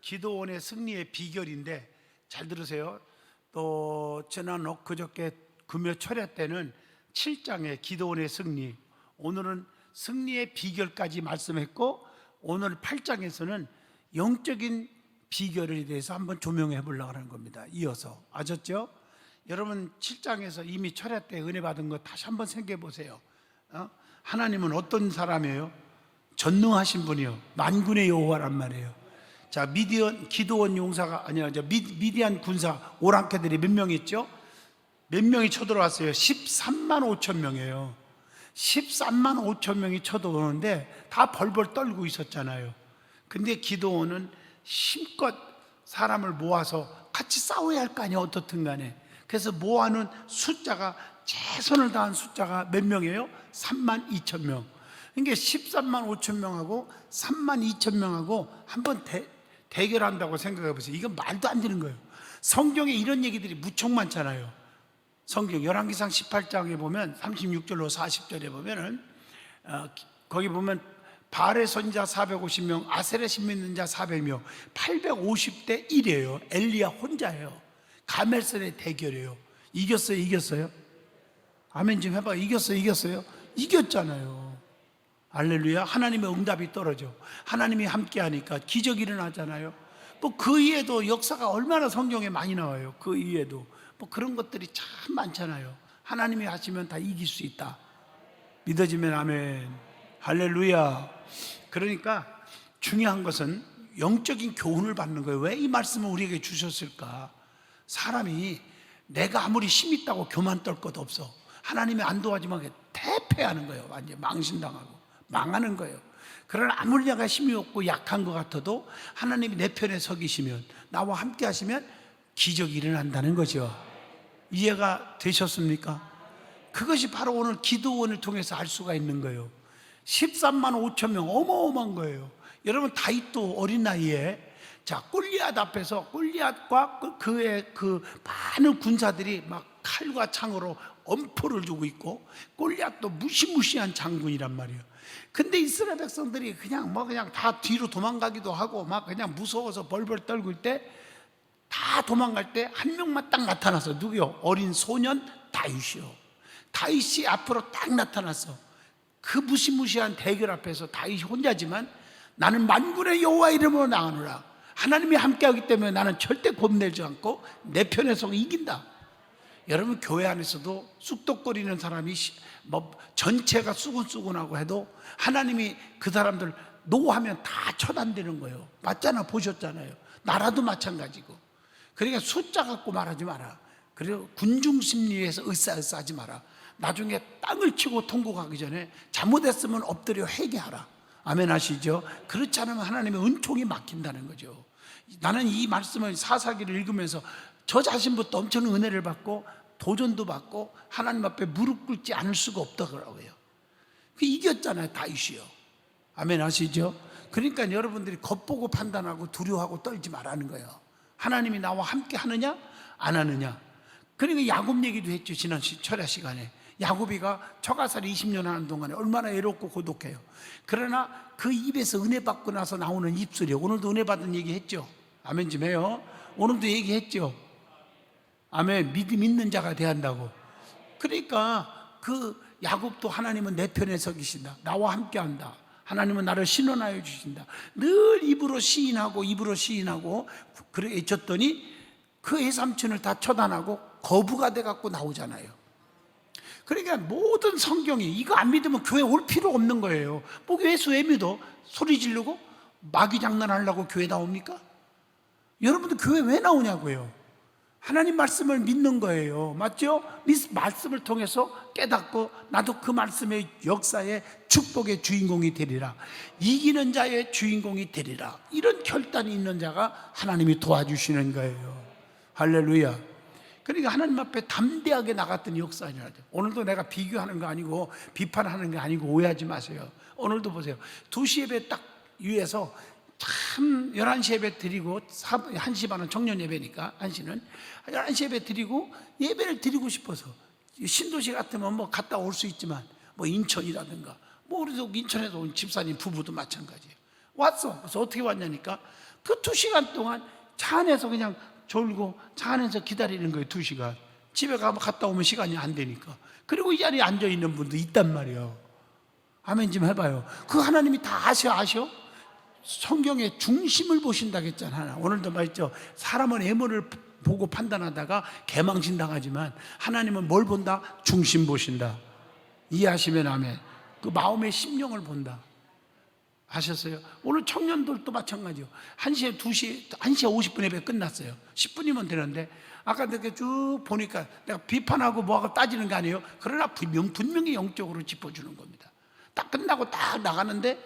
기도원의 승리의 비결인데 잘 들으세요. 또 지난 그저께 금요 철야 때는 7장의 기도원의 승리, 오늘은 승리의 비결까지 말씀했고, 오늘 8장에서는 영적인 비결에 대해서 한번 조명해 보려고 하는 겁니다. 이어서 아셨죠? 여러분 7장에서 이미 철야 때 은혜 받은 거 다시 한번 생각해 보세요. 하나님은 어떤 사람이에요? 전능하신 분이요, 만군의 여호와란 말이에요. 자, 기드온 용사가 아니라 미디안 군사 오랑캐들이 몇 명 있죠? 몇 명이 쳐들어왔어요? 13만 5천 명이에요. 13만 5천 명이 쳐들어오는데 다 벌벌 떨고 있었잖아요. 근데 기드온은 힘껏 사람을 모아서 같이 싸워야 할 거 아니에요, 어떻든 간에. 그래서 모아놓은 숫자가, 최선을 다한 숫자가 몇 명이에요? 3만 2천 명. 그러니까 13만 5천 명하고 3만 2천 명하고 한번 대결한다고 생각해 보세요. 이건 말도 안 되는 거예요. 성경에 이런 얘기들이 무척 많잖아요. 성경 열왕기상 18장에 보면 36절로 40절에 보면은 거기 보면 바알의 선지자 450명, 아세렛 믿는 자 400명, 850대 1이에요. 엘리야 혼자예요. 가멜선의 대결이에요. 이겼어요? 아멘 좀 해봐. 이겼어요? 이겼잖아요. 할렐루야. 하나님의 응답이 떨어져. 하나님이 함께 하니까 기적이 일어나잖아요. 뭐 그 이외에도 역사가 얼마나 성경에 많이 나와요. 그 이외에도 뭐 그런 것들이 참 많잖아요. 하나님이 하시면 다 이길 수 있다. 믿어지면 아멘. 할렐루야. 그러니까 중요한 것은 영적인 교훈을 받는 거예요. 왜 이 말씀을 우리에게 주셨을까? 사람이 내가 아무리 힘 있다고 교만 떨 것도 없어. 하나님이 안 도와주면 대패하는 거예요. 완전 망신당하고 망하는 거예요. 그러나 아무리 내가 힘이 없고 약한 것 같아도 하나님이 내 편에 서 계시면, 나와 함께 하시면 기적이 일어난다는 거죠. 이해가 되셨습니까? 그것이 바로 오늘 기도원을 통해서 알 수가 있는 거예요. 13만 5천 명, 어마어마한 거예요. 여러분 다윗도 어린 나이에 골리앗 앞에서, 골리앗과 그의 그 많은 군사들이 막 칼과 창으로 엄포를 두고 있고, 골리앗도 무시무시한 장군이란 말이에요. 근데 이스라엘 백성들이 그냥 다 뒤로 도망가기도 하고 막 그냥 무서워서 벌벌 떨고 있을 때, 다 도망갈 때 한 명만 딱 나타났어. 누구요? 어린 소년 다윗이요. 다윗이 앞으로 딱 나타났어. 그 무시무시한 대결 앞에서 다윗이 혼자지만 나는 만군의 여호와 이름으로 나가노라. 하나님이 함께하기 때문에 나는 절대 겁내지 않고 내 편에서 이긴다. 여러분 교회 안에서도 쑥덕거리는 사람이 전체가 수근수근하고 해도 하나님이 그 사람들 노하면 다 처단되는 거예요. 맞잖아, 보셨잖아요. 나라도 마찬가지고. 그러니까 숫자 갖고 말하지 마라. 그리고 군중심리에서 으쌰으쌰하지 마라. 나중에 땅을 치고 통곡하기 전에 잘못했으면 엎드려 회개하라. 아멘 하시죠? 그렇지 않으면 하나님의 은총이 막힌다는 거죠. 나는 이 말씀을 사사기를 읽으면서 저 자신부터 엄청 은혜를 받고 도전도 받고 하나님 앞에 무릎 꿇지 않을 수가 없더라고요. 그 이겼잖아요, 다윗이요. 아멘 하시죠? 그러니까 여러분들이 겉보고 판단하고 두려워하고 떨지 말라는 거예요. 하나님이 나와 함께 하느냐 안 하느냐. 그러니까 야곱 얘기도 했죠. 지난 철야 시간에 야곱이가 처가살이 20년 하는 동안에 얼마나 외롭고 고독해요. 그러나 그 입에서 은혜 받고 나서 나오는 입술이, 오늘도 은혜 받은 얘기 했죠. 아멘 좀 해요. 오늘도 얘기했죠. 아멘. 믿음 있는 자가 대한다고. 그러니까 그 야곱도 하나님은 내 편에 서 계신다. 나와 함께 한다. 하나님은 나를 신원하여 주신다. 늘 입으로 시인하고 그래 외쳤더니 그 외삼촌을 다 처단하고 거부가 돼갖고 나오잖아요. 그러니까 모든 성경이, 이거 안 믿으면 교회 올 필요 없는 거예요. 뭐 예수 왜 믿어? 소리 지르고 마귀 장난하려고 교회 나옵니까? 여러분들 교회 왜 나오냐고요? 하나님 말씀을 믿는 거예요. 맞죠? 말씀을 통해서 깨닫고 나도 그 말씀의 역사의 축복의 주인공이 되리라. 이기는 자의 주인공이 되리라. 이런 결단이 있는 자가 하나님이 도와주시는 거예요. 할렐루야. 그러니까 하나님 앞에 담대하게 나갔던 역사니라. 오늘도 내가 비교하는 거 아니고 비판하는 거 아니고 오해하지 마세요. 오늘도 보세요. 2시 예배 딱 위에서 참 11시 예배 드리고 1시 반은 청년 예배니까 1시는 11시 예배 드리고 예배를 드리고 싶어서, 신도시 같으면 뭐 갔다 올 수 있지만 뭐 인천이라든가 뭐 그래서 인천에서 온 집사님 부부도 마찬가지예요. 왔어. 그래서 어떻게 왔냐니까 그 2시간 동안 차 안에서 그냥 졸고 차 안에서 기다리는 거예요. 2시간. 집에 가면 갔다 오면 시간이 안 되니까. 그리고 이 자리에 앉아 있는 분도 있단 말이에요. 아멘 좀 해봐요. 그 하나님이 다 아셔? 성경의 중심을 보신다고 했잖아. 오늘도 말했죠. 사람은 외모를 보고 판단하다가 개망신 당하지만 하나님은 뭘 본다? 중심 보신다. 이해하시면 아멘. 그 마음의 심령을 본다. 아셨어요? 오늘 청년들도 마찬가지요. 1시에 50분에 예배 끝났어요. 10분이면 되는데 아까 이렇게 쭉 보니까 내가 비판하고 뭐하고 따지는 게 아니에요. 그러나 분명히 영적으로 짚어주는 겁니다. 딱 끝나고 딱 나가는데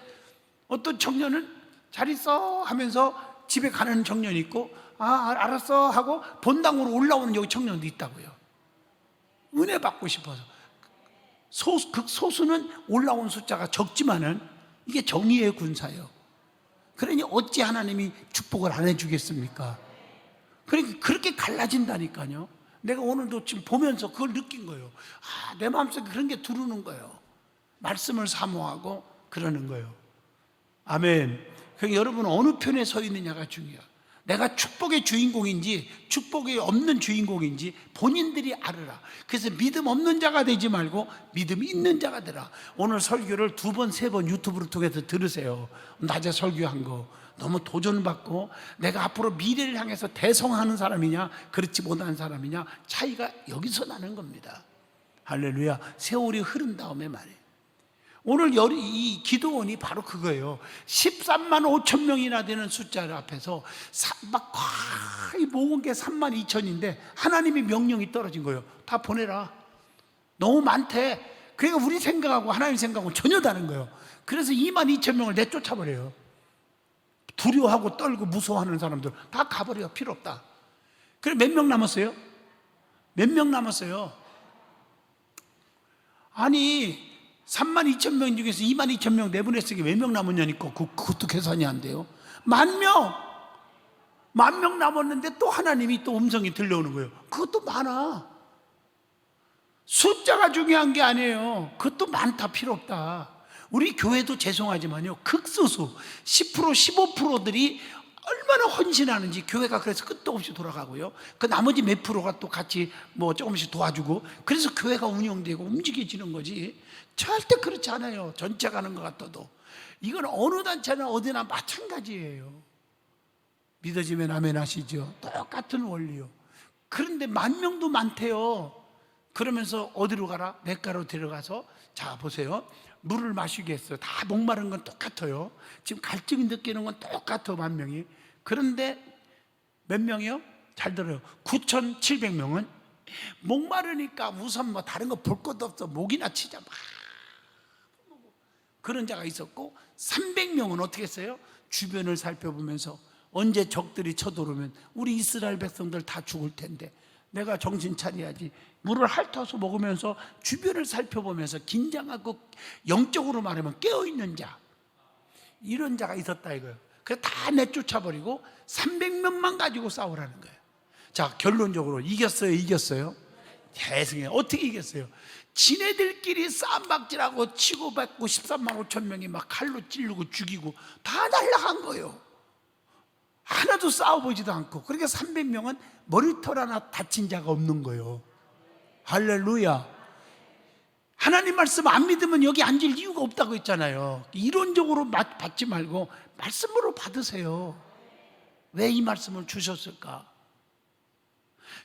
어떤 청년은 잘 있어 하면서 집에 가는 청년이 있고 알았어 하고 본당으로 올라오는 여기 청년도 있다고요. 은혜 받고 싶어서. 극소수는 올라온 숫자가 적지만은 이게 정의의 군사예요. 그러니 어찌 하나님이 축복을 안 해주겠습니까? 그러니까 그렇게 갈라진다니까요. 내가 오늘도 지금 보면서 그걸 느낀 거예요. 내 마음속에 그런 게 들어오는 거예요. 말씀을 사모하고 그러는 거예요. 아멘. 그러니까 여러분 어느 편에 서 있느냐가 중요해요. 내가 축복의 주인공인지 축복이 없는 주인공인지 본인들이 알아라. 그래서 믿음 없는 자가 되지 말고 믿음 있는 자가 되라. 오늘 설교를 2번, 3번 유튜브를 통해서 들으세요. 낮에 설교한 거 너무 도전받고 내가 앞으로 미래를 향해서 대성하는 사람이냐 그렇지 못한 사람이냐 차이가 여기서 나는 겁니다. 할렐루야. 세월이 흐른 다음에 말이에요. 오늘 이 기도원이 바로 그거예요. 13만 5천 명이나 되는 숫자를 앞에서 막 거의 모은 게 3만 2천인데 하나님의 명령이 떨어진 거예요. 다 보내라. 너무 많대. 그러니까 우리 생각하고 하나님 생각하고 전혀 다른 거예요. 그래서 2만 2천 명을 내쫓아버려요. 두려워하고 떨고 무서워하는 사람들 다 가버려요. 필요 없다. 그래 몇 명 남았어요? 몇 명 남았어요? 아니 3만 2천 명 중에서 2만 2천 명 내보냈으니 몇 명 남았냐니까 그것도 계산이 안 돼요. 10,000명! 10,000명 남았는데 또 하나님이 또 음성이 들려오는 거예요. 그것도 많아. 숫자가 중요한 게 아니에요. 그것도 많다 필요 없다. 우리 교회도 죄송하지만요 극소수 10% 15%들이 얼마나 헌신하는지 교회가 그래서 끝도 없이 돌아가고요. 그 나머지 몇 프로가 또 같이 뭐 조금씩 도와주고 그래서 교회가 운영되고 움직여지는 거지. 절대 그렇지 않아요. 전체 가는 것 같아도. 이건 어느 단체나 어디나 마찬가지예요. 믿어지면 아멘 하시죠. 똑같은 원리요. 그런데 10,000명도 많대요. 그러면서 어디로 가라? 냇가로 데려가서 자 보세요. 물을 마시게 했어요. 다 목마른 건 똑같아요. 지금 갈증이 느끼는 건 똑같아요. 10,000명이. 그런데 몇 명이요? 잘 들어요. 9,700명은 목마르니까 우선 뭐 다른 거 볼 것도 없어. 목이나 치자 막 그런 자가 있었고 300명은 어떻게 했어요? 주변을 살펴보면서 언제 적들이 쳐들어오면 우리 이스라엘 백성들 다 죽을 텐데 내가 정신 차려야지. 물을 핥아서 먹으면서 주변을 살펴보면서 긴장하고 영적으로 말하면 깨어있는 자, 이런 자가 있었다 이거예요. 그래서 다 내쫓아버리고 300명만 가지고 싸우라는 거예요. 자 결론적으로 이겼어요? 대승해. 어떻게 이겼어요? 지네들끼리 싸움박질하고 치고받고 13만 5천 명이 막 칼로 찌르고 죽이고 다 날아간 거예요. 하나도 싸워보지도 않고. 그러니까 300명은 머리털 하나 다친 자가 없는 거예요. 할렐루야. 하나님 말씀 안 믿으면 여기 앉을 이유가 없다고 했잖아요. 이론적으로 받지 말고 말씀으로 받으세요. 왜 이 말씀을 주셨을까?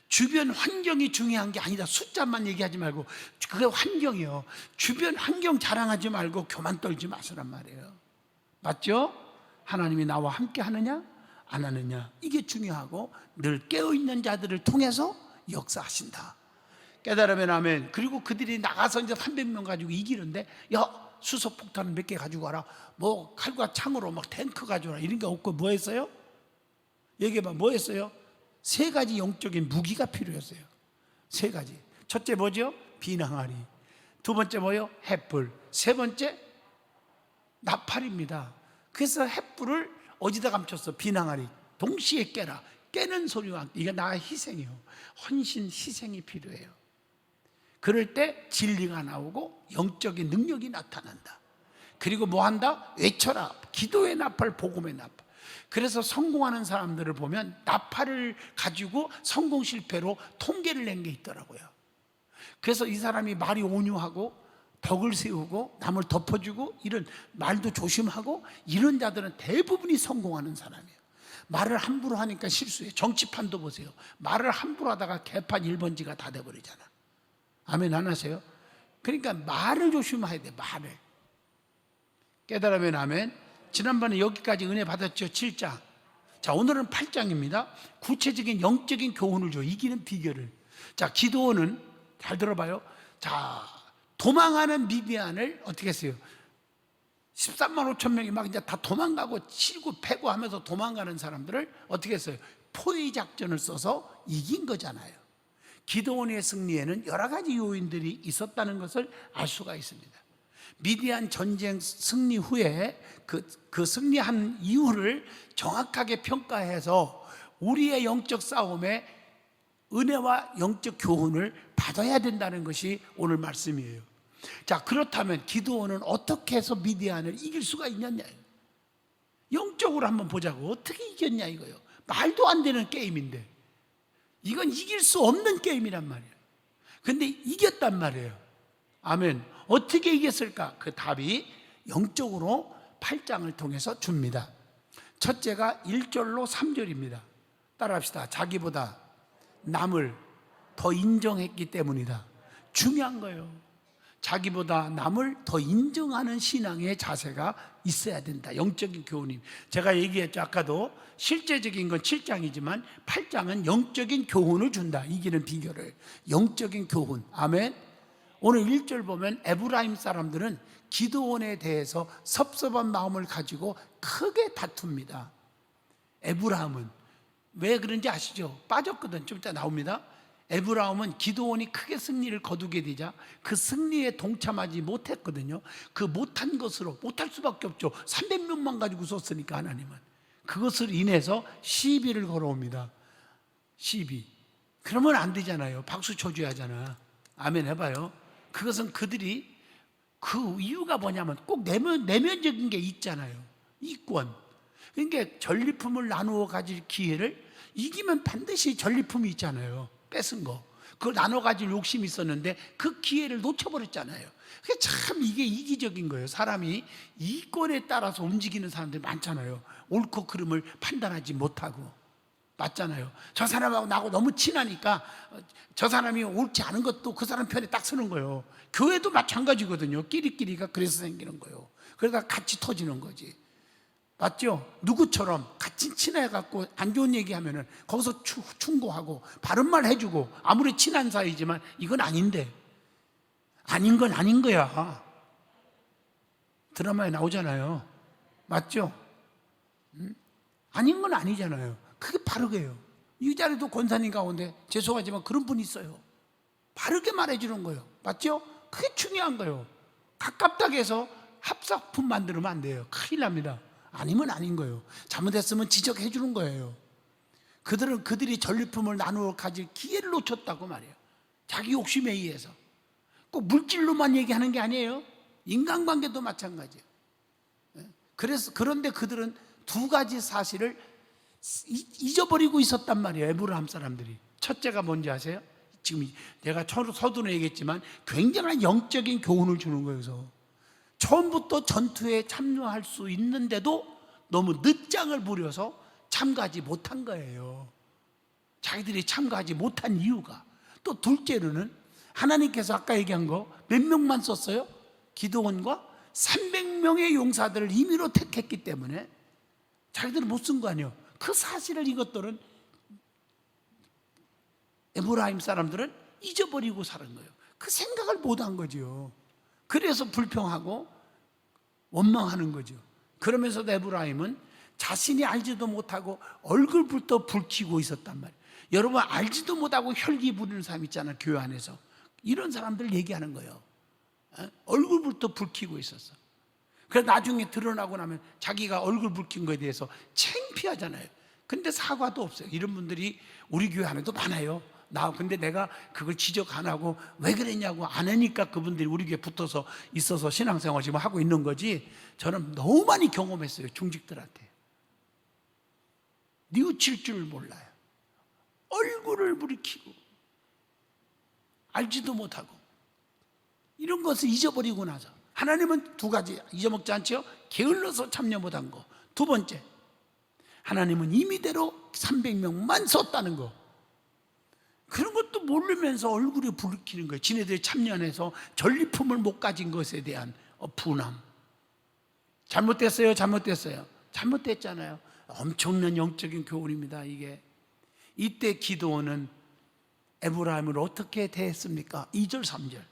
주변 환경이 중요한 게 아니다. 숫자만 얘기하지 말고 그게 환경이요. 주변 환경 자랑하지 말고 교만 떨지 마시란 말이에요. 맞죠? 하나님이 나와 함께 하느냐 안 하느냐 이게 중요하고 늘 깨어있는 자들을 통해서 역사하신다. 깨달으면 아멘. 그리고 그들이 나가서 이제 300명 가지고 이기는데 야 수소폭탄 몇 개 가지고 와라. 뭐 칼과 창으로 막 탱크 가져와라. 이런 게 없고 뭐 했어요? 얘기해봐. 뭐 했어요? 3가지 영적인 무기가 필요했어요. 3가지. 첫째 뭐죠? 비낭아리. 2번째 뭐요? 횃불. 3번째 나팔입니다. 그래서 횃불을 어디다 감췄어? 비낭아리. 동시에 깨라. 깨는 소리와 이게 나의 희생이에요. 헌신 희생이 필요해요. 그럴 때 진리가 나오고 영적인 능력이 나타난다. 그리고 뭐 한다? 외쳐라. 기도의 나팔, 복음의 나팔. 그래서 성공하는 사람들을 보면 나팔을 가지고 성공 실패로 통계를 낸 게 있더라고요. 그래서 이 사람이 말이 온유하고 덕을 세우고 남을 덮어주고 이런 말도 조심하고 이런 자들은 대부분이 성공하는 사람이에요. 말을 함부로 하니까 실수해요. 정치판도 보세요. 말을 함부로 하다가 개판 1번지가 다 돼버리잖아. 아멘 안 하세요? 그러니까 말을 조심해야 돼. 말을. 깨달으면 아멘. 지난번에 여기까지 은혜 받았죠. 7장. 자, 오늘은 8장입니다. 구체적인 영적인 교훈을 줘. 이기는 비결을. 자, 기드온은 잘 들어봐요. 자, 도망하는 미디안을 어떻게 했어요? 13만 5천 명이 막 이제 다 도망가고 치고 패고 하면서 도망가는 사람들을 어떻게 했어요? 포위 작전을 써서 이긴 거잖아요. 기드온의 승리에는 여러 가지 요인들이 있었다는 것을 알 수가 있습니다. 미디안 전쟁 승리 후에 그 승리한 이유를 정확하게 평가해서 우리의 영적 싸움에 은혜와 영적 교훈을 받아야 된다는 것이 오늘 말씀이에요. 자, 그렇다면 기드온은 어떻게 해서 미디안을 이길 수가 있느냐? 영적으로 한번 보자고. 어떻게 이겼냐 이거요. 말도 안 되는 게임인데 이건 이길 수 없는 게임이란 말이에요. 근데 이겼단 말이에요. 아멘. 어떻게 이겼을까? 그 답이 영적으로 8장을 통해서 줍니다. 첫째가 1절로 3절입니다. 따라합시다. 자기보다 남을 더 인정했기 때문이다. 중요한 거예요. 자기보다 남을 더 인정하는 신앙의 자세가 있어야 된다. 영적인 교훈입니다. 제가 얘기했죠. 아까도 실제적인 건 7장이지만 8장은 영적인 교훈을 준다. 이기는 비결을. 영적인 교훈. 아멘. 오늘 1절 보면 에브라임 사람들은 기드온에 대해서 섭섭한 마음을 가지고 크게 다툽니다. 에브라임은 왜 그런지 아시죠? 빠졌거든. 좀 이따 나옵니다. 에브라임은 기드온이 크게 승리를 거두게 되자 그 승리에 동참하지 못했거든요. 그 못한 것으로, 못할 수밖에 없죠. 300명만 가지고 썼으니까 하나님은. 그것을 인해서 시비를 걸어옵니다. 시비. 그러면 안 되잖아요. 박수 쳐줘야 하잖아. 아멘 해봐요. 그것은 그들이 그 이유가 뭐냐면 꼭 내면적인 게 있잖아요. 이권. 그러니까 전리품을 나누어 가질 기회를 이기면 반드시 전리품이 있잖아요. 뺏은 거. 그걸 나눠 가질 욕심이 있었는데 그 기회를 놓쳐버렸잖아요. 그게 참 이게 이기적인 거예요. 사람이 이권에 따라서 움직이는 사람들이 많잖아요. 옳고 그름을 판단하지 못하고. 맞잖아요. 저 사람하고 나하고 너무 친하니까 저 사람이 옳지 않은 것도 그 사람 편에 딱 서는 거예요. 교회도 마찬가지거든요. 끼리끼리가 그래서 생기는 거예요. 그러다 같이 터지는 거지. 맞죠? 누구처럼 같이 친해갖고 안 좋은 얘기하면은 거기서 충고하고 바른 말 해주고 아무리 친한 사이지만 이건 아닌데 아닌 건 아닌 거야. 드라마에 나오잖아요. 맞죠? 아닌 건 아니잖아요. 그게 바르게요. 이 자리도 권사님 가운데 죄송하지만 그런 분이 있어요. 바르게 말해주는 거예요. 맞죠? 그게 중요한 거예요. 가깝다고 해서 합작품 만들면 안 돼요. 큰일 납니다. 아니면 아닌 거예요. 잘못했으면 지적해 주는 거예요. 그들이 전리품을 나누어 가질 기회를 놓쳤다고 말이에요. 자기 욕심에 의해서. 꼭 물질로만 얘기하는 게 아니에요. 인간관계도 마찬가지예요. 그런데 그들은 두 가지 사실을 잊어버리고 있었단 말이에요. 에브라임 사람들이. 첫째가 뭔지 아세요? 지금 내가 서두에 얘기했지만 굉장한 영적인 교훈을 주는 거예요. 그래서 처음부터 전투에 참여할 수 있는데도 너무 늦장을 부려서 참가하지 못한 거예요. 자기들이 참가하지 못한 이유가. 또 둘째로는 하나님께서 아까 얘기한 거 몇 명만 썼어요? 기드온과 300명의 용사들을 임의로 택했기 때문에 자기들은 못 쓴 거 아니에요. 그 사실을 이것들은 에브라임 사람들은 잊어버리고 사는 거예요. 그 생각을 못한 거죠. 그래서 불평하고 원망하는 거죠. 그러면서도 에브라임은 자신이 알지도 못하고 얼굴부터 불키고 있었단 말이에요. 여러분 알지도 못하고 혈기 부리는 사람 있잖아요. 교회 안에서. 이런 사람들 얘기하는 거예요. 얼굴부터 불키고 있었어. 그래서 나중에 드러나고 나면 자기가 얼굴 붉힌 거에 대해서 창피하잖아요. 근데 사과도 없어요. 이런 분들이 우리 교회 안에도 많아요. 근데 내가 그걸 지적 안 하고 왜 그랬냐고 안 하니까 그분들이 우리 교회에 붙어서 있어서 신앙생활 지금 하고 있는 거지. 저는 너무 많이 경험했어요. 중직들한테. 뉘우칠 줄 몰라요. 얼굴을 부리키고 알지도 못하고 이런 것을 잊어버리고 나서 하나님은 두 가지 잊어먹지 않죠. 게을러서 참여 못한 거. 두 번째, 하나님은 임의대로 300명만 썼다는 거. 그런 것도 모르면서 얼굴이 부르키는 거예요. 지네들이 참여 안 해서 전리품을 못 가진 것에 대한 분함. 잘못됐어요? 잘못됐어요? 잘못됐잖아요. 엄청난 영적인 교훈입니다. 이게. 이때 기도원은 에브라임을 어떻게 대했습니까? 2절 3절.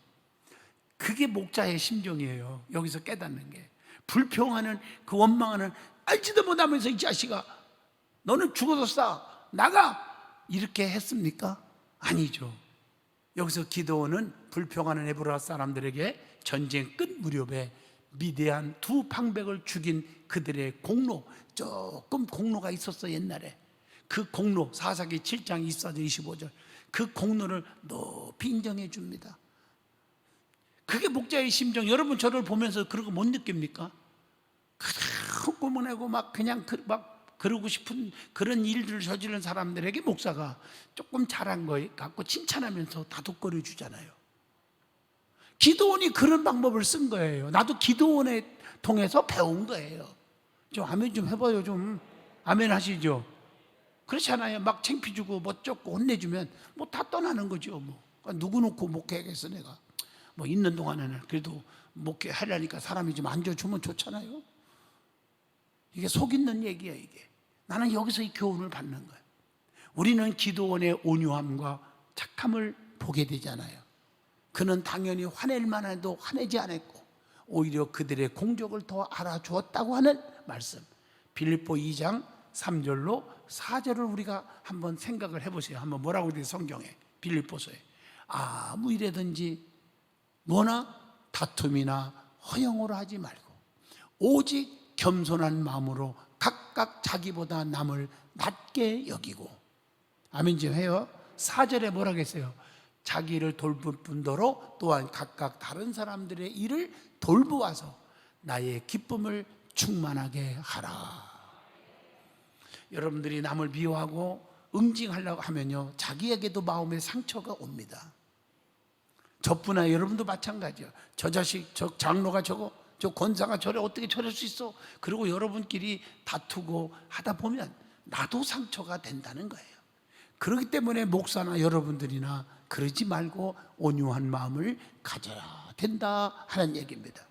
그게 목자의 심정이에요. 여기서 깨닫는 게. 불평하는 그 원망하는, 알지도 못하면서 이 자식아 너는 죽어서 싸 나가, 이렇게 했습니까? 아니죠. 여기서 기도원은 불평하는 에브라 사람들에게 전쟁 끝 무렵에 미대한 두 방백을 죽인 그들의 공로, 조금 공로가 있었어 옛날에. 그 공로, 사사기 7장 24절 25절, 그 공로를 높이 인정해 줍니다. 그게 목자의 심정. 여러분 저를 보면서 그런 거 못 느낍니까? 그냥 꾸며내고 막 그냥 막 그러고 싶은 그런 일들을 저지른 사람들에게 목사가 조금 잘한 거 갖고 칭찬하면서 다독거려 주잖아요. 기도원이 그런 방법을 쓴 거예요. 나도 기도원에 통해서 배운 거예요. 좀 아멘 좀 해봐요. 좀 아멘 하시죠. 그렇잖아요. 막 창피 주고 뭐 쫓고 혼내주면 뭐 다 떠나는 거죠. 뭐 누구 놓고 목회하겠어 내가. 뭐 있는 동안에는 그래도 목회하려니까 사람이 좀 앉아주면 좋잖아요. 이게 속 있는 얘기야 이게. 나는 여기서 이 교훈을 받는 거예요. 우리는 기도원의 온유함과 착함을 보게 되잖아요. 그는 당연히 화낼 만해도 화내지 않았고 오히려 그들의 공적을 더 알아주었다고 하는 말씀. 빌립보 2장 3절로 4절을 우리가 한번 생각을 해보세요. 한번 뭐라고 되어 성경에, 빌립보서에. 아무 일에든지 뭐나 다툼이나 허영으로 하지 말고 오직 겸손한 마음으로 각각 자기보다 남을 낮게 여기고. 아멘 좀 해요. 4절에 뭐라고 했어요? 자기를 돌볼 뿐더러 또한 각각 다른 사람들의 일을 돌보아서 나의 기쁨을 충만하게 하라. 여러분들이 남을 미워하고 응징하려고 하면요, 자기에게도 마음의 상처가 옵니다. 저뿐 아니라 여러분도 마찬가지예요. 저 자식, 저 장로가 저거, 저 권사가 저래 어떻게 저럴 수 있어? 그리고 여러분끼리 다투고 하다 보면 나도 상처가 된다는 거예요. 그렇기 때문에 목사나 여러분들이나 그러지 말고 온유한 마음을 가져야 된다 하는 얘기입니다.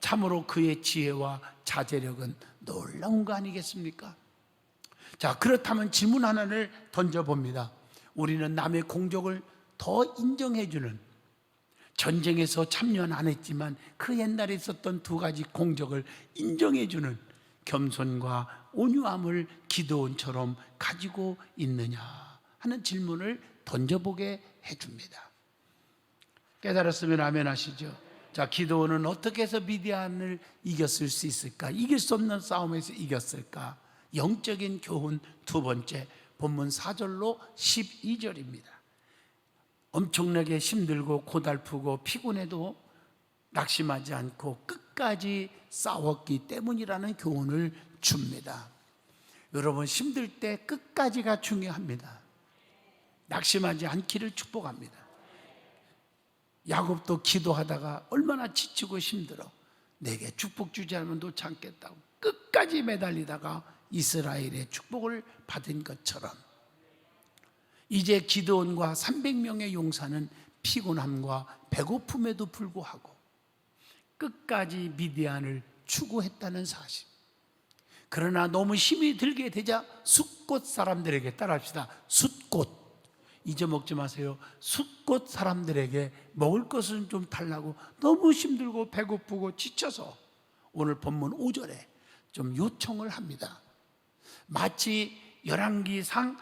참으로 그의 지혜와 자제력은 놀라운 거 아니겠습니까? 자, 그렇다면 질문 하나를 던져봅니다. 우리는 남의 공적을 더 인정해주는, 전쟁에서 참여는 안 했지만 그 옛날에 있었던 두 가지 공적을 인정해주는 겸손과 온유함을 기도원처럼 가지고 있느냐 하는 질문을 던져보게 해줍니다. 깨달았으면 아멘 하시죠. 자, 기도원은 어떻게 해서 미디안을 이겼을 수 있을까? 이길 수 없는 싸움에서 이겼을까? 영적인 교훈 두 번째, 본문 4절로 12절입니다. 엄청나게 힘들고 고달프고 피곤해도 낙심하지 않고 끝까지 싸웠기 때문이라는 교훈을 줍니다. 여러분, 힘들 때 끝까지가 중요합니다. 낙심하지 않기를 축복합니다. 야곱도 기도하다가 얼마나 지치고 힘들어, 내게 축복 주지 않으면 놓지 않겠다고 끝까지 매달리다가 이스라엘의 축복을 받은 것처럼 이제 기드온과 300명의 용사는 피곤함과 배고픔에도 불구하고 끝까지 미디안을 추구했다는 사실. 그러나 너무 힘이 들게 되자 숫곳 사람들에게, 따라합시다, 숫곳, 잊어먹지 마세요. 숫곳 사람들에게 먹을 것은 좀 달라고 너무 힘들고 배고프고 지쳐서 오늘 본문 5절에 좀 요청을 합니다. 마치 열왕기상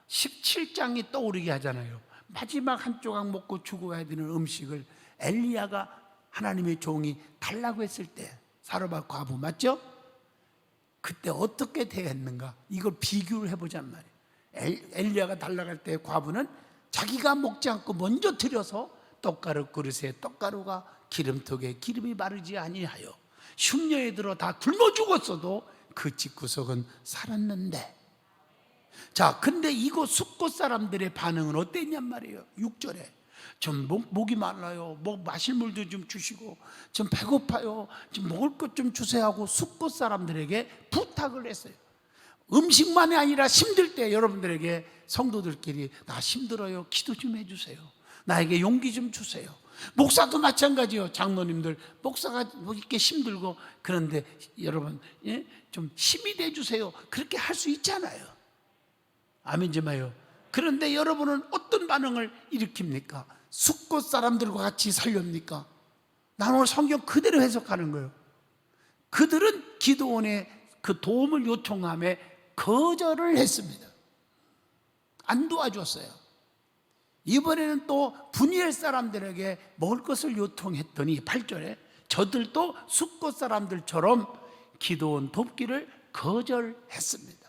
17장이 떠오르게 하잖아요. 마지막 한 조각 먹고 죽어야 되는 음식을 엘리야가, 하나님의 종이 달라고 했을 때, 사르밧 과부 맞죠? 그때 어떻게 대했는가, 이걸 비교를 해보잔 말이에요. 엘리야가 달라고 할 때 과부는 자기가 먹지 않고 먼저 들여서 떡가루 그릇에 떡가루가 기름통에 기름이 마르지 아니하여 흉년에 들어 다 굶어 죽었어도 그 집구석은 살았는데. 자, 근데 이거 숫곳 사람들의 반응은 어땠냔 말이에요. 6절에 좀 목이 말라요, 마실 물도 좀 주시고, 좀 배고파요, 좀 먹을 것 좀 주세요 하고 숫곳 사람들에게 부탁을 했어요. 음식만이 아니라 힘들 때 여러분들에게 성도들끼리 나 힘들어요, 기도 좀 해주세요, 나에게 용기 좀 주세요. 목사도 마찬가지요. 장로님들 목사가 뭐 이렇게 힘들고 그런데 여러분, 예? 좀 힘이 돼주세요, 그렇게 할 수 있잖아요. 아멘 좀 해요. 그런데 여러분은 어떤 반응을 일으킵니까? 숫곳 사람들과 같이 살렵니까? 나는 오늘 성경 그대로 해석하는 거예요. 그들은 기드온의 그 도움을 요청함에 거절을 했습니다. 안 도와줬어요. 이번에는 또 분이엘 사람들에게 먹을 것을 요청했더니 8절에 저들도 숫곳 사람들처럼 기드온 돕기를 거절했습니다.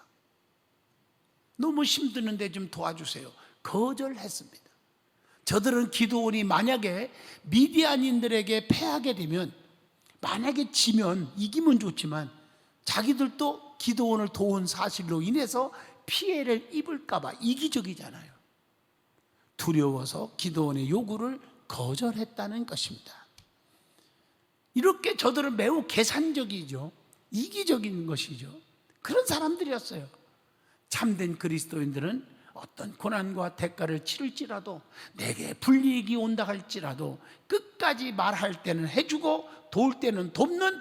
너무 힘드는데 좀 도와주세요, 거절했습니다. 저들은 기드온이 만약에 미디안인들에게 패하게 되면, 만약에 지면, 이기면 좋지만 자기들도 기드온을 도운 사실로 인해서 피해를 입을까 봐 이기적이잖아요. 두려워서 기드온의 요구를 거절했다는 것입니다. 이렇게 저들은 매우 계산적이죠. 이기적인 것이죠. 그런 사람들이었어요. 참된 그리스도인들은 어떤 고난과 대가를 치를지라도, 내게 불이익이 온다 할지라도 끝까지 말할 때는 해주고 도울 때는 돕는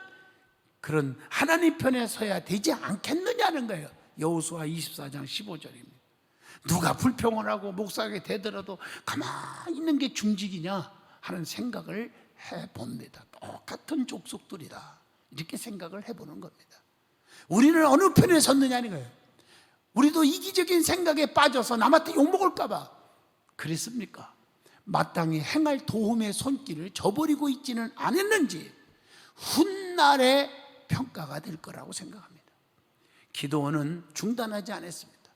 그런 하나님 편에 서야 되지 않겠느냐는 거예요. 여호수아 24장 15절입니다. 누가 불평을 하고 목사에게 대더라도 가만히 있는 게 중직이냐 하는 생각을 해봅니다. 똑같은 족속들이다, 이렇게 생각을 해보는 겁니다. 우리는 어느 편에 섰느냐는 거예요. 우리도 이기적인 생각에 빠져서 남한테 욕먹을까 봐 그랬습니까? 마땅히 행할 도움의 손길을 저버리고 있지는 않았는지 훗날에 평가가 될 거라고 생각합니다. 기도는 중단하지 않았습니다.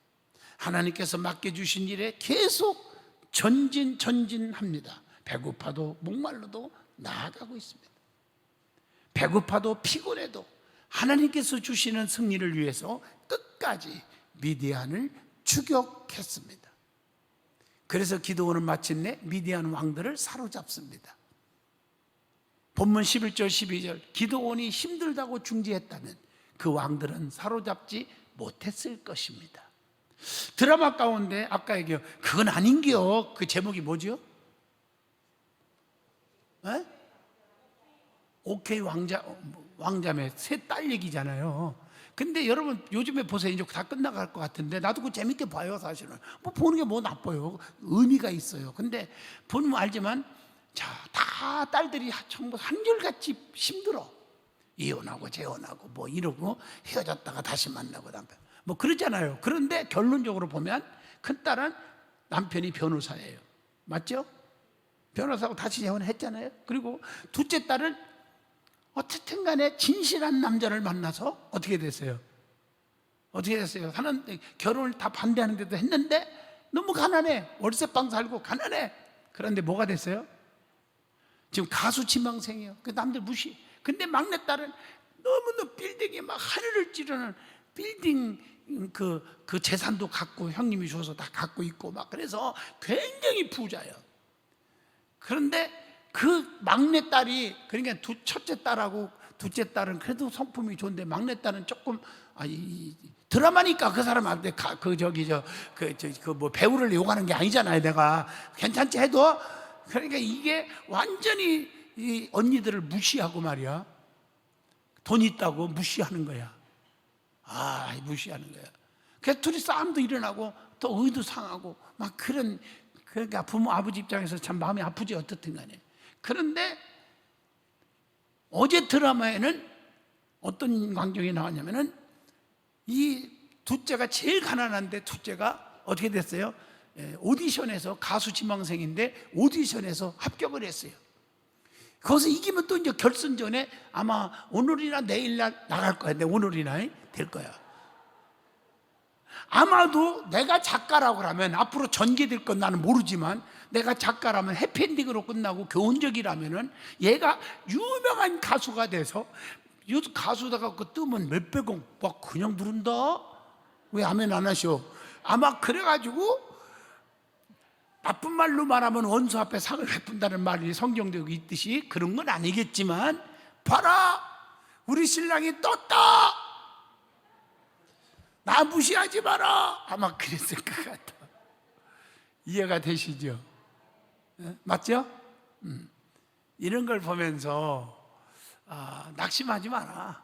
하나님께서 맡겨주신 일에 계속 전진합니다. 배고파도 목말라도 나아가고 있습니다. 배고파도 피곤해도 하나님께서 주시는 승리를 위해서 끝까지 미디안을 추격했습니다. 그래서 기드온은 마침내 미디안 왕들을 사로잡습니다. 본문 11절 12절, 기드온이 힘들다고 중지했다면 그 왕들은 사로잡지 못했을 것입니다. 드라마 가운데 아까 얘기요, 그건 아닌겨, 그 제목이 뭐죠? 에? 오케이 왕자매 새 딸 얘기잖아요. 근데 여러분 요즘에 보세요, 이제 다 끝나갈 것 같은데 나도 그거 재밌게 봐요. 사실은 뭐 보는 게 뭐 나빠요, 의미가 있어요. 근데 보면 알지만, 자, 다 딸들이 전부 한결같이 힘들어. 이혼하고 재혼하고 뭐 이러고 헤어졌다가 다시 만나고 남편 뭐 그러잖아요. 그런데 결론적으로 보면 큰 딸은 남편이 변호사예요. 맞죠? 변호사하고 다시 재혼했잖아요. 그리고 둘째 딸은 어쨌든 간에 진실한 남자를 만나서 어떻게 됐어요? 하는 결혼을 다 반대하는데도 했는데 너무 가난해. 월세방 살고 가난해. 그런데 뭐가 됐어요? 지금 가수 지망생이에요. 그 남들 무시. 근데 막내딸은 너무너무 빌딩이 막 하늘을 찌르는 빌딩 그 재산도 갖고 형님이 줘서 다 갖고 있고 막 그래서 굉장히 부자예요. 그런데 그 막내딸이, 그러니까 첫째 딸하고 둘째 딸은 그래도 성품이 좋은데 막내딸은 조금 드라마니까 그 사람한테 뭐 배우를 욕하는 게 아니잖아요. 내가 괜찮지 해도, 그러니까 이게 완전히 이 언니들을 무시하고 말이야. 돈 있다고 무시하는 거야. 무시하는 거야. 그래서 둘이 싸움도 일어나고 또 의도 상하고 막 그러니까 부모 아버지 입장에서 참 마음이 아프지 어떻든 간에. 그런데 어제 드라마에는 어떤 광경이 나왔냐면은 이 둘째가 제일 가난한데 둘째가 어떻게 됐어요? 오디션에서, 가수 지망생인데 오디션에서 합격을 했어요. 거기서 이기면 또 이제 결승전에 아마 오늘이나 내일날 나갈 거야. 오늘이나 될 거야. 아마도 내가 작가라고 하면, 앞으로 전개될 건 나는 모르지만 내가 작가라면 해피엔딩으로 끝나고 교훈적이라면은 얘가 유명한 가수가 돼서 요즘 가수다가 그 뜨면 몇백억 막 그냥 누른다? 왜 아멘 안 하셔? 아마 그래가지고 나쁜 말로 말하면 원수 앞에 상을 베푼다는 말이 성경도 여기 있듯이 그런 건 아니겠지만, 봐라, 우리 신랑이 떴다, 나 무시하지 마라, 아마 그랬을 것 같아. 이해가 되시죠? 맞죠? 이런 걸 보면서 낙심하지 마라,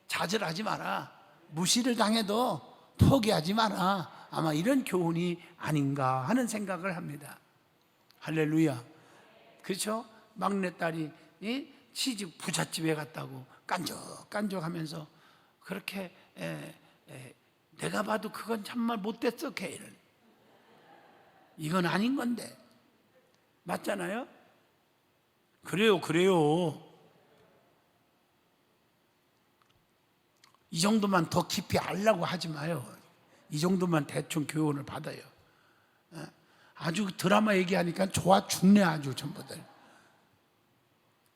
좌절하지 마라, 무시를 당해도 포기하지 마라, 아마 이런 교훈이 아닌가 하는 생각을 합니다. 할렐루야. 그렇죠? 막내딸이 시집 부잣집에 갔다고 깐족깐족하면서 그렇게 내가 봐도 그건 정말 못됐어, 걔는. 이건 아닌 건데. 맞잖아요? 그래요. 이 정도만 더 깊이 알라고 하지 마요. 이 정도만 대충 교훈을 받아요. 아주 드라마 얘기하니까 좋아 죽네, 아주 전부들.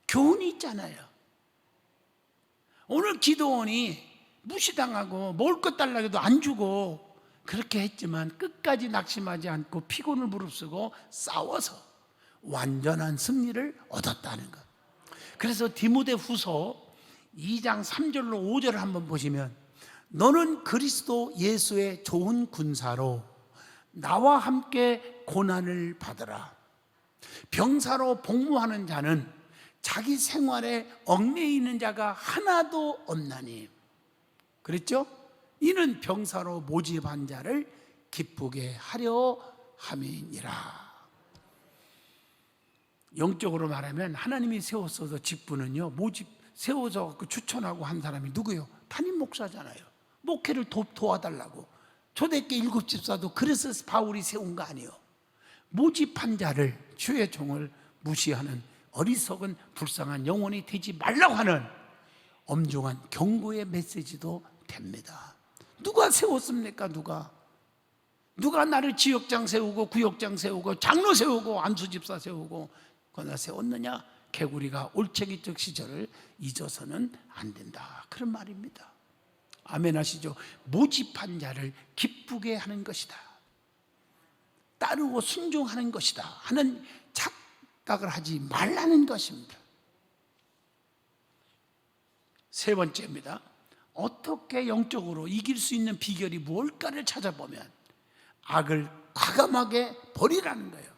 교훈이 있잖아요. 오늘 기도원이 무시당하고 먹을 것 달라고 해도 안 주고 그렇게 했지만 끝까지 낙심하지 않고 피곤을 무릅쓰고 싸워서 완전한 승리를 얻었다는 것. 그래서 디모데후서 2장 3절로 5절을 한번 보시면, 너는 그리스도 예수의 좋은 군사로 나와 함께 고난을 받으라. 병사로 복무하는 자는 자기 생활에 얽매여 있는 자가 하나도 없나니. 그랬죠? 이는 병사로 모집한 자를 기쁘게 하려 함이니라. 영적으로 말하면 하나님이 세웠어서 직분은요, 세워서 추천하고 한 사람이 누구예요? 담임 목사잖아요. 목회를 도와달라고. 초대교회 7집사도 그래서 바울이 세운 거 아니에요. 모집한 자를, 주의 종을 무시하는 어리석은 불쌍한 영혼이 되지 말라고 하는 엄중한 경고의 메시지도 됩니다. 누가 세웠습니까? 누가 나를 지역장 세우고 구역장 세우고 장로 세우고 안수집사 세우고 그러나 세웠느냐? 개구리가 올챙이적 시절을 잊어서는 안 된다, 그런 말입니다. 아멘 하시죠? 모집한 자를 기쁘게 하는 것이다, 따르고 순종하는 것이다 하는 착각을 하지 말라는 것입니다. 세 번째입니다. 어떻게 영적으로 이길 수 있는 비결이 무엇일까를 찾아보면 악을 과감하게 버리라는 거예요.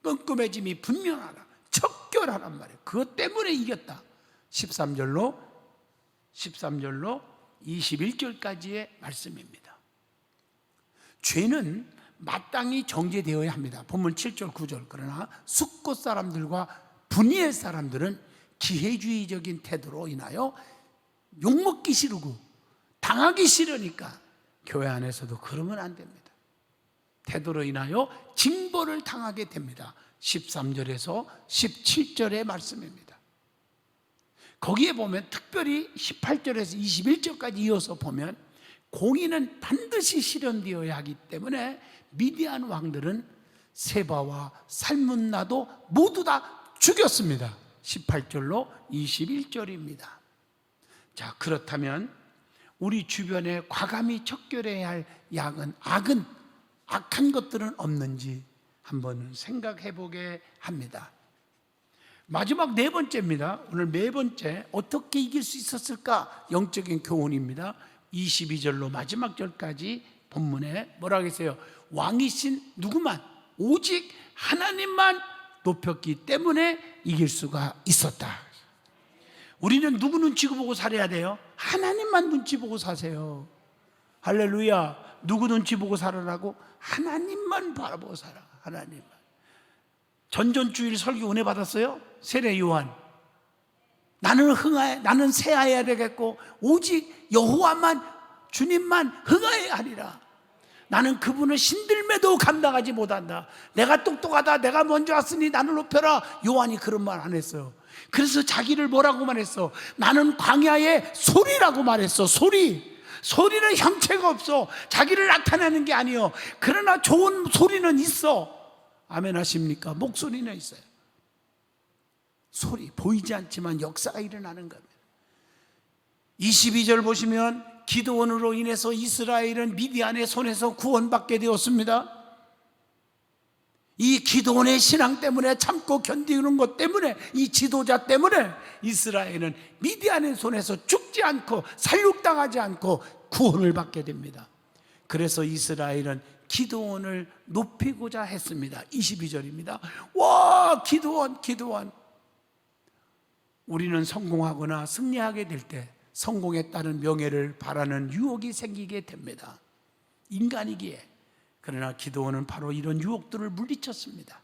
끔끔해짐이 분명하라, 척결하란 말이에요. 그것 때문에 이겼다. 13절로 21절까지의 말씀입니다. 죄는 마땅히 정죄되어야 합니다. 본문 7절 9절. 그러나 숫곳 사람들과 분이엘 사람들은 기회주의적인 태도로 인하여 욕먹기 싫고 당하기 싫으니까 교회 안에서도 그러면 안 됩니다. 태도로 인하여 징벌을 당하게 됩니다. 13절에서 17절의 말씀입니다. 거기에 보면 특별히 18절에서 21절까지 이어서 보면 공의는 반드시 실현되어야 하기 때문에 미디안 왕들은 세바와 살문나도 모두 다 죽였습니다. 18절로 21절입니다. 자, 그렇다면 우리 주변에 과감히 척결해야 할 악한 것들은 없는지 한번 생각해 보게 합니다. 마지막 네 번째입니다. 오늘 네 번째, 어떻게 이길 수 있었을까? 영적인 교훈입니다. 22절로 마지막 절까지 본문에 뭐라고 했어요? 왕이신 누구만, 오직 하나님만 높였기 때문에 이길 수가 있었다. 우리는 누구 눈치 보고 살아야 돼요? 하나님만 눈치 보고 사세요. 할렐루야. 누구 눈치 보고 살아라고? 하나님만 바라보고 살아. 하나님만. 전전주일 설교 은혜 받았어요? 세례 요한. 나는 새하여야 되겠고 오직 여호와만, 주님만 흥하여야 하리라. 나는 그분을 신들매도 감당하지 못한다. 내가 똑똑하다, 내가 먼저 왔으니 나를 높여라. 요한이 그런 말 안 했어요. 그래서 자기를 뭐라고 말했어? 나는 광야의 소리라고 말했어. 소리는 형체가 없어. 자기를 나타내는 게 아니에요. 그러나 좋은 소리는 있어. 아멘 하십니까? 목소리는 있어요. 소리, 보이지 않지만 역사가 일어나는 겁니다. 22절 보시면 기드온으로 인해서 이스라엘은 미디안의 손에서 구원받게 되었습니다. 이 기드온의 신앙 때문에, 참고 견디는 것 때문에, 이 지도자 때문에 이스라엘은 미디안의 손에서 죽지 않고 살육당하지 않고 구원을 받게 됩니다. 그래서 이스라엘은 기드온을 높이고자 했습니다. 22절입니다. 와, 기드온, 기드온. 우리는 성공하거나 승리하게 될 때 성공에 따른 명예를 바라는 유혹이 생기게 됩니다. 인간이기에. 그러나 기드온은 바로 이런 유혹들을 물리쳤습니다.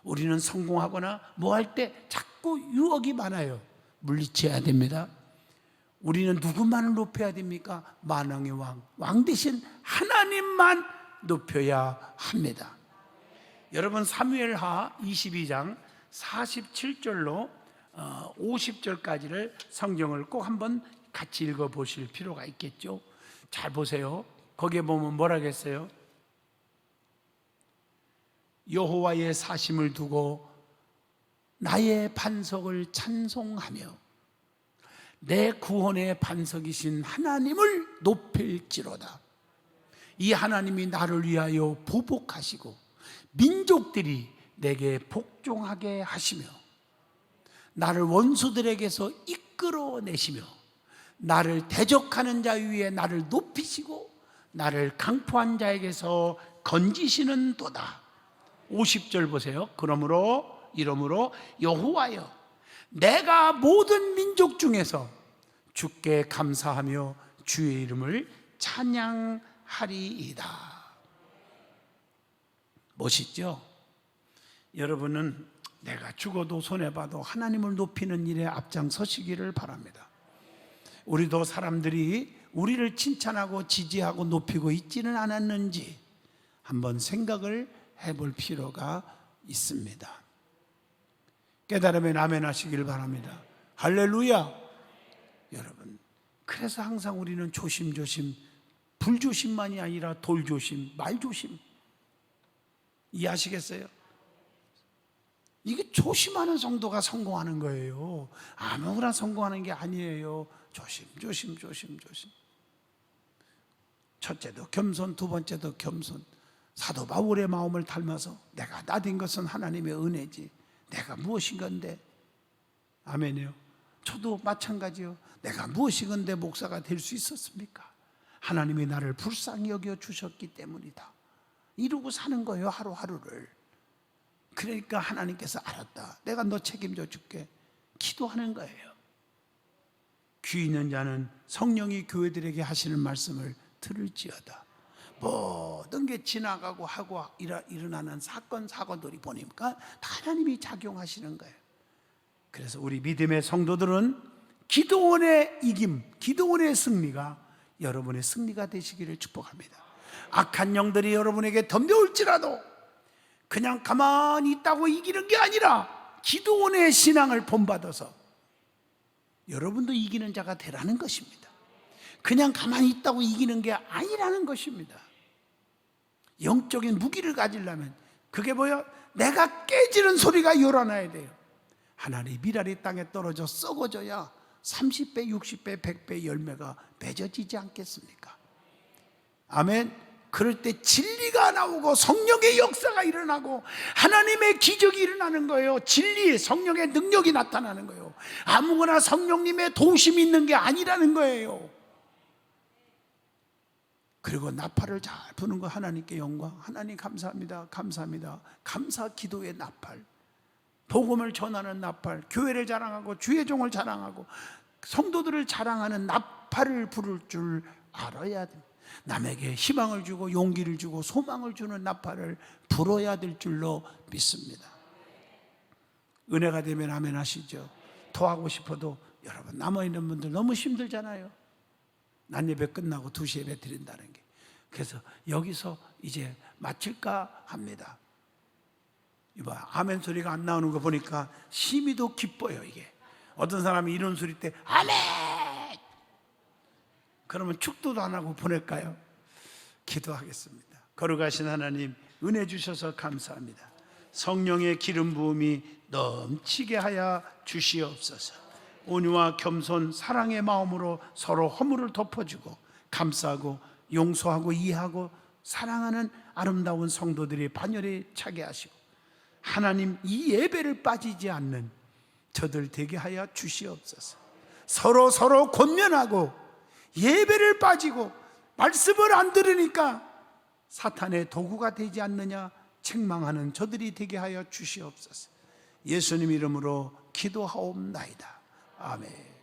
우리는 성공하거나 뭐 할 때 자꾸 유혹이 많아요. 물리쳐야 됩니다. 우리는 누구만을 높여야 됩니까? 만왕의 왕, 왕 대신 하나님만 높여야 합니다. 여러분, 사무엘하 22장 47절로 50절까지를 성경을 꼭 한번 같이 읽어보실 필요가 있겠죠. 잘 보세요. 거기에 보면 뭐라겠어요? 여호와의 사심을 두고 나의 반석을 찬송하며 내 구원의 반석이신 하나님을 높일지로다. 이 하나님이 나를 위하여 보복하시고 민족들이 내게 복종하게 하시며 나를 원수들에게서 이끌어내시며 나를 대적하는 자 위에 나를 높이시고 나를 강포한 자에게서 건지시는 도다. 50절 보세요. 이러므로 여호와여, 내가 모든 민족 중에서 주께 감사하며 주의 이름을 찬양하리이다. 멋있죠? 여러분은 내가 죽어도 손해봐도 하나님을 높이는 일에 앞장서시기를 바랍니다. 우리도 사람들이 우리를 칭찬하고 지지하고 높이고 있지는 않았는지 한번 생각을 해볼 필요가 있습니다. 깨달으면 아멘 하시길 바랍니다. 할렐루야. 여러분, 그래서 항상 우리는 조심조심, 불조심만이 아니라 돌조심, 말조심. 이해하시겠어요? 이게 조심하는 성도가 성공하는 거예요. 아무거나 성공하는 게 아니에요. 조심. 첫째도 겸손, 두 번째도 겸손. 사도 바울의 마음을 닮아서 내가 나된 것은 하나님의 은혜지 내가 무엇인건데. 아멘이요. 저도 마찬가지요. 내가 무엇이건데 목사가 될 수 있었습니까? 하나님이 나를 불쌍히 여겨 주셨기 때문이다. 이러고 사는 거예요, 하루하루를. 그러니까 하나님께서 알았다, 내가 너 책임져 줄게, 기도하는 거예요. 귀 있는 자는 성령이 교회들에게 하시는 말씀을 들을지어다. 모든 게 지나가고 하고 일어나는 사건들이 보니까 다 하나님이 작용하시는 거예요. 그래서 우리 믿음의 성도들은 기드온의 이김, 기드온의 승리가 여러분의 승리가 되시기를 축복합니다. 악한 영들이 여러분에게 덤벼올지라도 그냥 가만히 있다고 이기는 게 아니라 기드온의 신앙을 본받아서 여러분도 이기는 자가 되라는 것입니다. 그냥 가만히 있다고 이기는 게 아니라는 것입니다. 영적인 무기를 가지려면 그게 뭐야? 내가 깨지는 소리가 요란해야 돼요. 하나님의 미랄이 땅에 떨어져 썩어져야 30배, 60배, 100배 열매가 맺어지지 않겠습니까? 아멘. 그럴 때 진리가 나오고 성령의 역사가 일어나고 하나님의 기적이 일어나는 거예요. 진리, 성령의 능력이 나타나는 거예요. 아무거나 성령님의 도우심이 있는 게 아니라는 거예요. 그리고 나팔을 잘 부는 거 하나님께 영광. 하나님 감사합니다. 감사합니다. 감사 기도의 나팔, 복음을 전하는 나팔, 교회를 자랑하고 주의 종을 자랑하고 성도들을 자랑하는 나팔을 부를 줄 알아야 됩니다. 남에게 희망을 주고 용기를 주고 소망을 주는 나팔을 불어야 될 줄로 믿습니다. 은혜가 되면 아멘 하시죠. 더 하고 싶어도 여러분, 남아있는 분들 너무 힘들잖아요. 낮 예배 끝나고 2시 예배 드린다는 게. 그래서 여기서 이제 마칠까 합니다. 이봐, 아멘 소리가 안 나오는 거 보니까 심히 더 기뻐요. 이게 어떤 사람이 이런 소리 때 아멘 그러면 축도도 안 하고 보낼까요? 기도하겠습니다. 거룩하신 하나님, 은혜 주셔서 감사합니다. 성령의 기름 부음이 넘치게 하여 주시옵소서. 온유와 겸손 사랑의 마음으로 서로 허물을 덮어주고 감싸고 용서하고 이해하고 사랑하는 아름다운 성도들이 반열에 차게 하시고 하나님 이 예배를 빠지지 않는 저들 되게 하여 주시옵소서. 서로 권면하고 예배를 빠지고 말씀을 안 들으니까 사탄의 도구가 되지 않느냐 책망하는 저들이 되게 하여 주시옵소서. 예수님 이름으로 기도하옵나이다. 아멘.